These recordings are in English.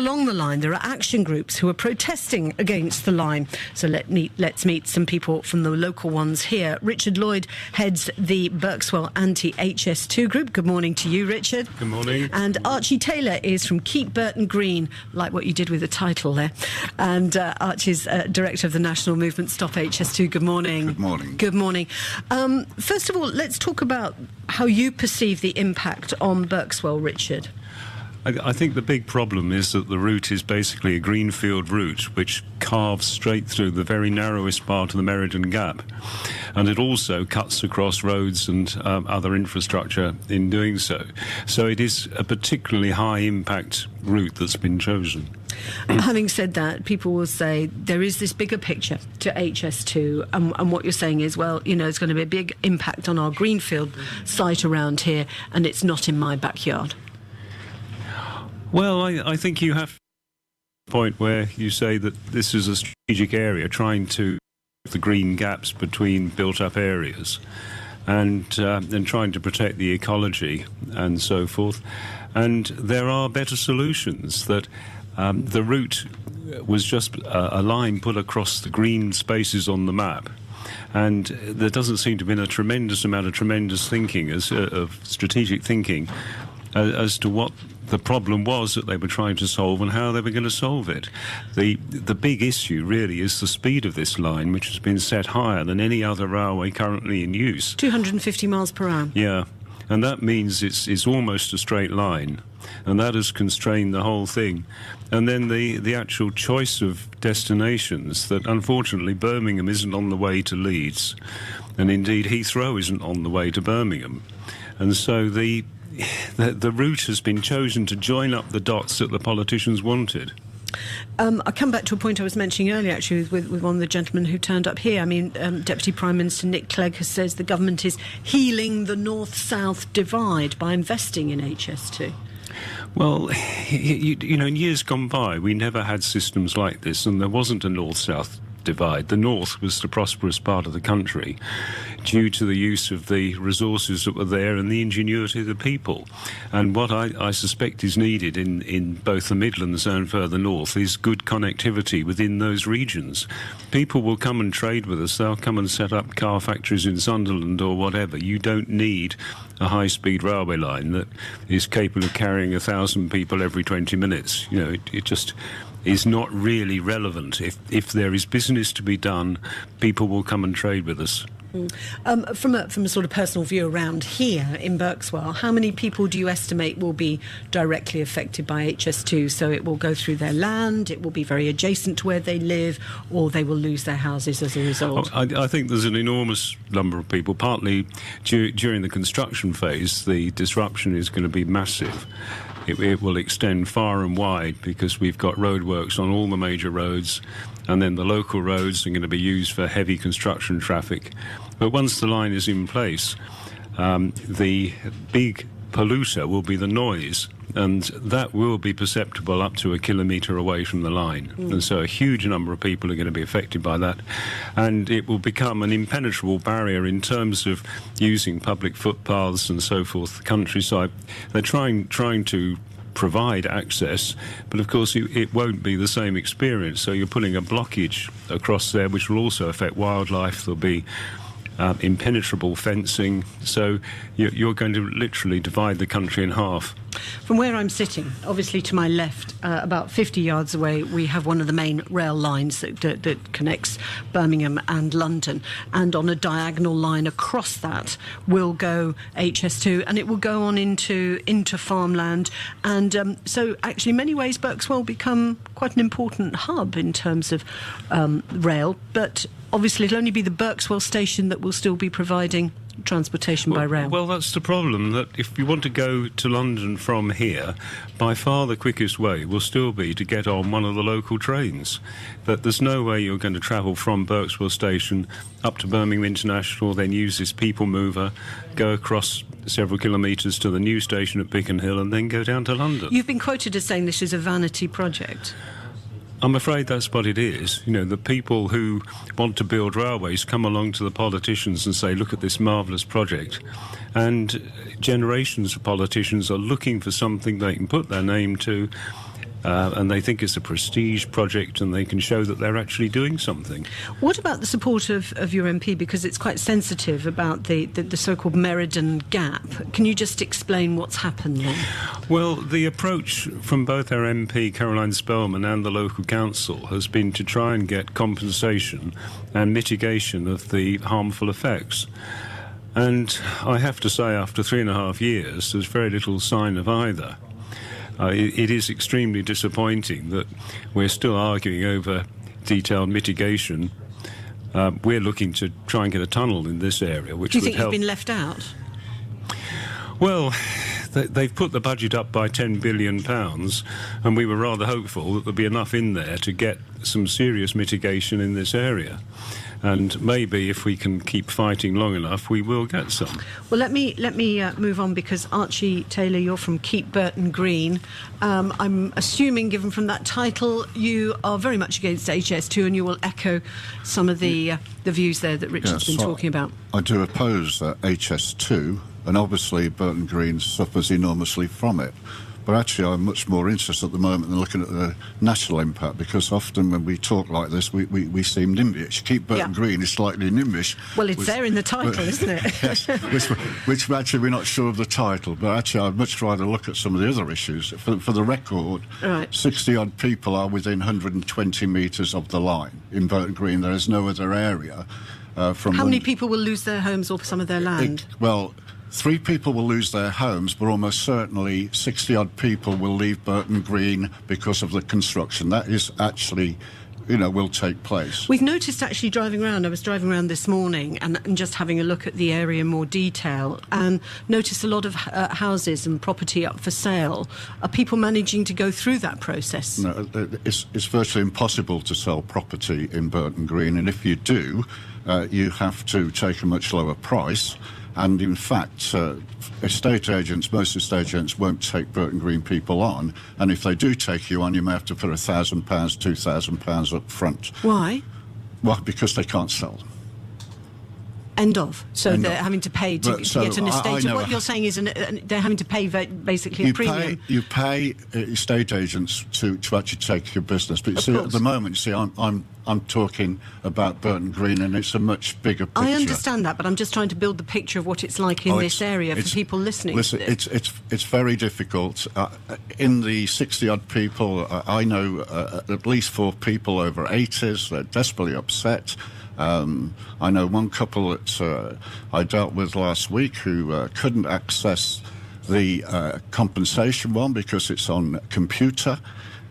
along the line, there are action groups who are protesting against the line. So let's meet some people from the local ones here. Richard Lloyd heads the Birkswell anti-HS2 group. Good morning to you, Richard. Good morning. And Archie Taylor is from Keep Burton Green, like what you did with the title there. And Archie's director of the national movement Stop HS2. Good morning. Good morning. Good morning. First of all, let's talk about how you perceive the impact on Birkswell, Richard. I think the big problem is that the route is basically a greenfield route which carves straight through the very narrowest part of the Merlin Gap, and it also cuts across roads and other infrastructure in doing so. So it is a particularly high impact route that's been chosen. Having said that, people will say there is this bigger picture to HS2, and what you're saying is, well, you know, it's going to be a big impact on our greenfield site around here, and it's not in my backyard. Well, I think you have a point where you say that this is a strategic area, trying to the green gaps between built-up areas, and trying to protect the ecology and so forth. And there are better solutions. That the route was just a line put across the green spaces on the map. And there doesn't seem to have been a tremendous amount of tremendous thinking, of strategic thinking, as to what the problem was that they were trying to solve and how they were going to solve it. The big issue really is the speed of this line, which has been set higher than any other railway currently in use. 250 miles per hour. Yeah, and that means it's almost a straight line, and that has constrained the whole thing. And then the actual choice of destinations, that unfortunately Birmingham isn't on the way to Leeds, and indeed Heathrow isn't on the way to Birmingham. And so the route has been chosen to join up the dots that the politicians wanted. I come back to a point I was mentioning earlier, actually, with one of the gentlemen who turned up here. I mean, Deputy Prime Minister Nick Clegg has says the government is healing the North-South divide by investing in HS2. Well, you know, in years gone by, we never had systems like this, and there wasn't a North-South divide. The north was the prosperous part of the country due to the use of the resources that were there and the ingenuity of the people. And what I suspect is needed in both the Midlands and further north is good connectivity within those regions. People will come and trade with us. They'll come and set up car factories in Sunderland or whatever. You don't need a high-speed railway line that is capable of carrying 1,000 people every 20 minutes. You know, it just is not really relevant. If there is business to be done, people will come and trade with us. From a sort of personal view around here in Birkswell, how many people do you estimate will be directly affected by HS2? So it will go through their land, it will be very adjacent to where they live, or they will lose their houses as a result? I think there's an enormous number of people. Partly during the construction phase, the disruption is going to be massive. It will extend far and wide because we've got roadworks on all the major roads, and then the local roads are going to be used for heavy construction traffic. But once the line is in place, the big polluter will be the noise, and that will be perceptible up to 1 kilometre away from the line. And so a huge number of people are going to be affected by that, and it will become an impenetrable barrier in terms of using public footpaths and so forth, the countryside. They're trying to provide access, but of course it won't be the same experience. So you're putting a blockage across there which will also affect wildlife. There'll be impenetrable fencing, so you're going to literally divide the country in half. From where I'm sitting, obviously to my left, about 50 yards away, we have one of the main rail lines that connects Birmingham and London, and on a diagonal line across that will go HS2, and it will go on into farmland, and so actually in many ways Birkswell will become quite an important hub in terms of rail, but obviously it'll only be the Birkswell station that will still be providing transportation by rail. Well, that's the problem, that if you want to go to London from here, by far the quickest way will still be to get on one of the local trains. But there's no way you're going to travel from Birkswell station up to Birmingham International, then use this people mover, go across several kilometres to the new station at Beacon Hill, and then go down to London. You've been quoted as saying this is a vanity project. I'm afraid that's what it is. You know, the people who want to build railways come along to the politicians and say, look at this marvellous project. And generations of politicians are looking for something they can put their name to. and they think it's a prestige project and they can show that they're actually doing something. What about the support of your MP? Because it's quite sensitive about the so-called Merlin Gap. Can you just explain what's happened there? Well, the approach from both our MP, Caroline Spelman, and the local council has been to try and get compensation and mitigation of the harmful effects. And I have to say, after 3.5 years, there's very little sign of either. It is extremely disappointing that we're still arguing over detailed mitigation. We're looking to try and get a tunnel in this area, which would help. Do you think you've been left out? Well, they've put the budget up by £10 billion, and we were rather hopeful that there'd be enough in there to get some serious mitigation in this area. And maybe if we can keep fighting long enough, we will get some. Well, let me move on, because Archie Taylor, you're from Keep Burton Green. I'm assuming, given from that title, you are very much against HS2, and you will echo some of the views there that Richard's been talking about. I do oppose HS2, and obviously Burton Green suffers enormously from it. But actually, I'm much more interested at the moment in looking at the national impact, because often when we talk like this, we seem NIMBYish. Keep Burton Green is slightly NIMBYish. Well, it's there in the title, isn't it? Yes, which actually we're not sure of the title, but actually I'd much rather look at some of the other issues. For the record, 60-odd people are within 120 metres of the line in Burton Green. There is no other area from... How many people will lose their homes or some of their land? 3 people will lose their homes, but almost certainly 60-odd people will leave Burton Green because of the construction. That is actually, will take place. We've noticed, actually, driving around, I was driving around this morning and just having a look at the area in more detail, and noticed a lot of houses and property up for sale. Are people managing to go through that process? No, it's virtually impossible to sell property in Burton Green, and if you do, you have to take a much lower price. And in fact, most estate agents won't take Burton Green people on. And if they do take you on, you may have to put £1,000, £2,000 up front. Why? Well, because they can't sell them. End of. So they're having to pay to get an estate. What you're saying is they're having to pay basically a premium. You pay estate agents to actually take your business. But you see, at the moment, I'm talking about Burton Green, and it's a much bigger picture. I understand that, but I'm just trying to build the picture of what it's like in this area for people listening. Listen, it's very difficult. In the 60-odd people, I know at least 4 people over 80s. They're desperately upset. I know one couple that I dealt with last week who couldn't access the compensation one because it's on computer.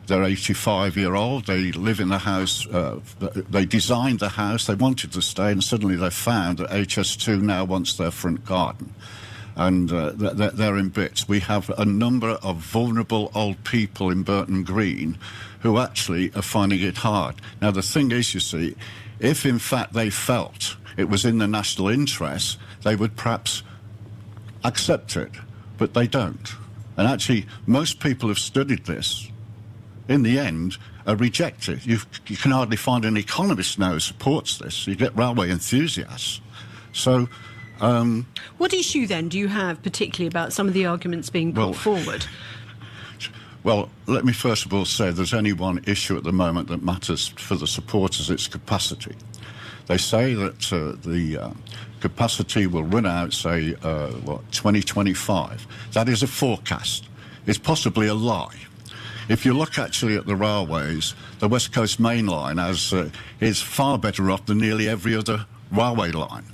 They're 85-year-old. They live in the house. They designed the house. They wanted to stay, and suddenly they found that HS2 now wants their front garden. And they're in bits. We have a number of vulnerable old people in Burton Green who actually are finding it hard. Now, the thing is, you see, if in fact they felt it was in the national interest, they would perhaps accept it, but they don't. And actually, most people who've studied this, in the end, reject it. You can hardly find an economist now who supports this. You get railway enthusiasts. So... what issue, then, do you have particularly about some of the arguments being put forward? Well, let me first of all say there's only one issue at the moment that matters for the supporters, it's capacity. They say that the capacity will run out, say, 2025. That is a forecast. It's possibly a lie. If you look actually at the railways, the West Coast Main Line is far better off than nearly every other railway line.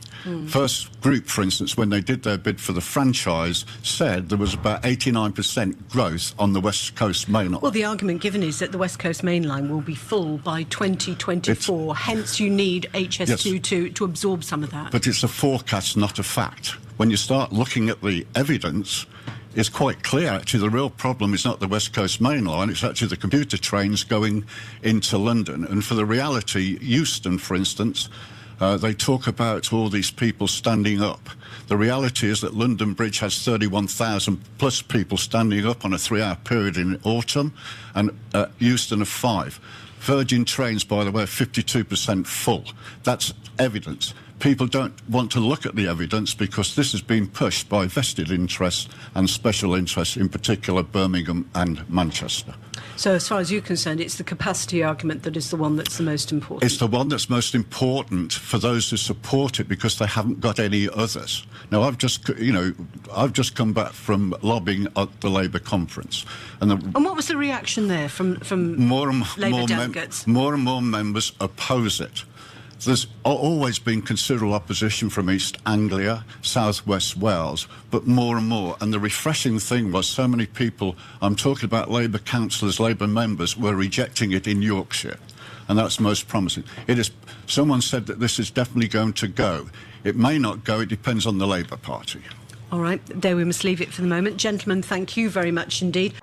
First Group, for instance, when they did their bid for the franchise, said there was about 89% growth on the West Coast Main Line. Well, the argument given is that the West Coast Main Line will be full by 2024, hence you need HS2 to absorb some of that. But it's a forecast, not a fact. When you start looking at the evidence, it's quite clear, actually, the real problem is not the West Coast Main Line, it's actually the commuter trains going into London. And for the reality, Euston, for instance, they talk about all these people standing up. The reality is that London Bridge has 31,000 plus people standing up on a 3-hour period in autumn, and Euston are 5. Virgin trains, by the way, are 52% full. That's evidence. people don't want to look at the evidence because this has been pushed by vested interests and special interests, in particular Birmingham and Manchester. So as far as you're concerned, it's the capacity argument that is the one that's the most important. It's the one that's most important for those who support it because they haven't got any others. Now, I've just come back from lobbying at the Labour conference. And what was the reaction there from Labour delegates? More and more members oppose it. There's always been considerable opposition from East Anglia, South West Wales, but more and more. And the refreshing thing was so many people, I'm talking about Labour councillors, Labour members, were rejecting it in Yorkshire. And that's most promising. Someone said that this is definitely going to go. It may not go, it depends on the Labour Party. All right, there we must leave it for the moment. Gentlemen, thank you very much indeed.